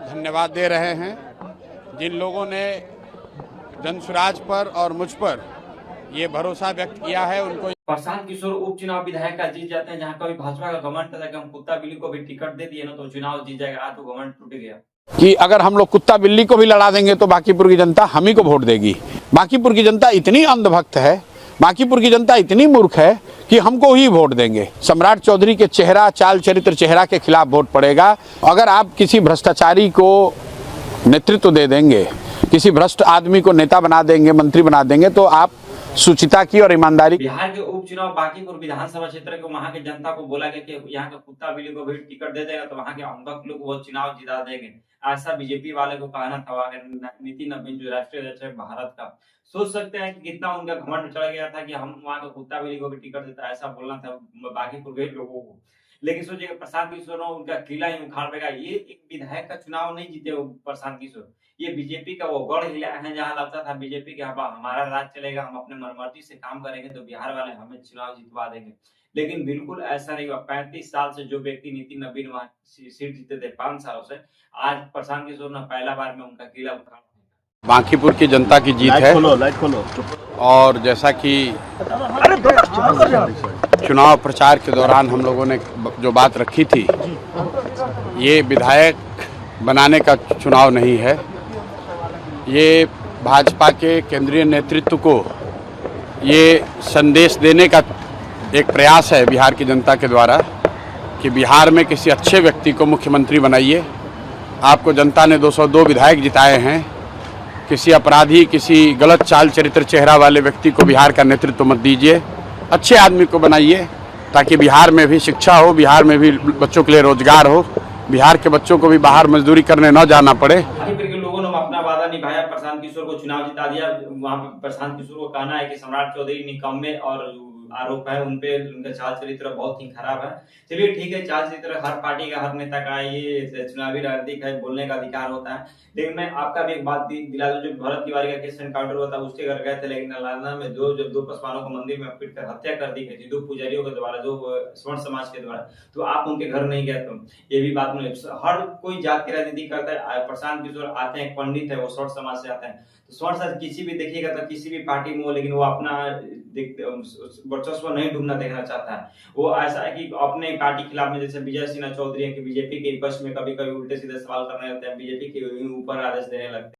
धन्यवाद दे रहे हैं। जिन लोगों ने जनसुराज पर और मुझ पर ये भरोसा व्यक्त किया है उनको। प्रशांत किशोर उपचुनाव विधायक का जीत जाते हैं, जहां कभी भाजपा का घमंड था कि हम कुत्ता बिल्ली को भी टिकट दे दिए ना तो चुनाव जीत जाएगा, आज तो घमंड टूट गया कि अगर हम लोग कुत्ता बिल्ली को भी लड़ा देंगे तो बांकीपुर की जनता हम ही को वोट देगी। बांकीपुर की जनता इतनी अंधभक्त है, बांकीपुर की जनता इतनी मूर्ख है कि हमको ही वोट देंगे। सम्राट चौधरी के चेहरा, चाल चरित्र, चेहरा के खिलाफ वोट पड़ेगा। अगर आप किसी भ्रष्टाचारी को नेतृत्व दे देंगे, किसी भ्रष्ट आदमी को नेता बना देंगे, मंत्री बना देंगे, तो आप शुचिता की और ईमानदारी। बिहार के उपचुनाव बांकीपुर विधानसभा क्षेत्र के वहां की जनता को बोला गया कि यहाँ का कुत्ता बिल्ली को भी टिकट दे देगा तो वहां के अंधभक्त लोग वो चुनाव जिता देंगे। ऐसा बीजेपी वाले को कहना था। वहां नितिन नवीन जो राष्ट्रीय अध्यक्ष है भारत का, सोच सकते हैं कि कितना उनका घमंड चढ़ गया था कि हम वहां का कुत्ता बिल्ली को भी टिकट देता, ऐसा बोलना था बांकीपुर के लोगों को। लेकिन सोचिए प्रशांत किशोर उनका किला ही उखाड़ देगा। ये एक विधायक का चुनाव नहीं जीते वो प्रशांत किशोर, ये बीजेपी का वो गढ़ हिला है जहां लगता था बीजेपी के हमारा राज चलेगा, हम अपने मनमर्जी से काम करेंगे तो बिहार वाले हमें चुनाव जितवा देंगे। लेकिन बिल्कुल ऐसा नहीं हुआ। 35 साल से जो व्यक्ति नितिन नवीन वहां सीट जीते थे 5 सालों से, आज प्रशांत किशोर ने पहला बार में उनका किला उखाड़। बांकीपुर की जनता की जीत है। लाइट खोलो। और जैसा कि चुनाव प्रचार के दौरान हम लोगों ने जो बात रखी थी, ये विधायक बनाने का चुनाव नहीं है, ये भाजपा के केंद्रीय नेतृत्व को ये संदेश देने का एक प्रयास है बिहार की जनता के द्वारा कि बिहार में किसी अच्छे व्यक्ति को मुख्यमंत्री बनाइए। आपको जनता ने 202 विधायक जिताए हैं। किसी अपराधी, किसी गलत चाल चरित्र, चेहरा वाले व्यक्ति को बिहार का नेतृत्व मत दीजिए। अच्छे आदमी को बनाइए ताकि बिहार में भी शिक्षा हो, बिहार में भी बच्चों के लिए रोजगार हो, बिहार के बच्चों को भी बाहर मजदूरी करने न जाना पड़े। लोगों ने अपना वादा निभाया, प्रशांत किशोर को चुनाव जिता दिया। वहां पे प्रशांत किशोर को कहना है कि सम्राट चौधरी निकम्मे और आरोप है उन पे, उनका चाल चरित्र बहुत ही खराब है। चलिए ठीक है, चाल चरित्र हर पार्टी का, हर नेता का ये चुनावी राजनीतिक है, बोलने का अधिकार होता है। लेकिन मैं आपका भी एक बात दिला दूं, जो भरत तिवारी का केस एनकाउंटर हुआ था उसके घर गए थे, लेकिन नालंदा में जब दो पसवानों को मंदिर में पीट कर हत्या कर दी गई थी, 2 पुजारियों के द्वारा, जो स्वर्ण समाज के द्वारा, तो आप उनके घर नहीं गए। तो ये भी बात नहीं, हर कोई जात की राजनीति करता है। प्रशांत किशोर आते हैं, पंडित है, वो स्वर्ण समाज से आते हैं, तो स्वर्ण समाज किसी भी देखिएगा तो किसी भी पार्टी में हो, लेकिन वो अपना वर्चस्व नहीं डूबना देखना चाहता है। वो ऐसा है कि अपने पार्टी के खिलाफ में, जैसे विजय सिन्हा चौधरी है कि बीजेपी के पक्ष में कभी कभी उल्टे सीधे सवाल करने लगते हैं, बीजेपी के ऊपर आदेश देने लगते हैं।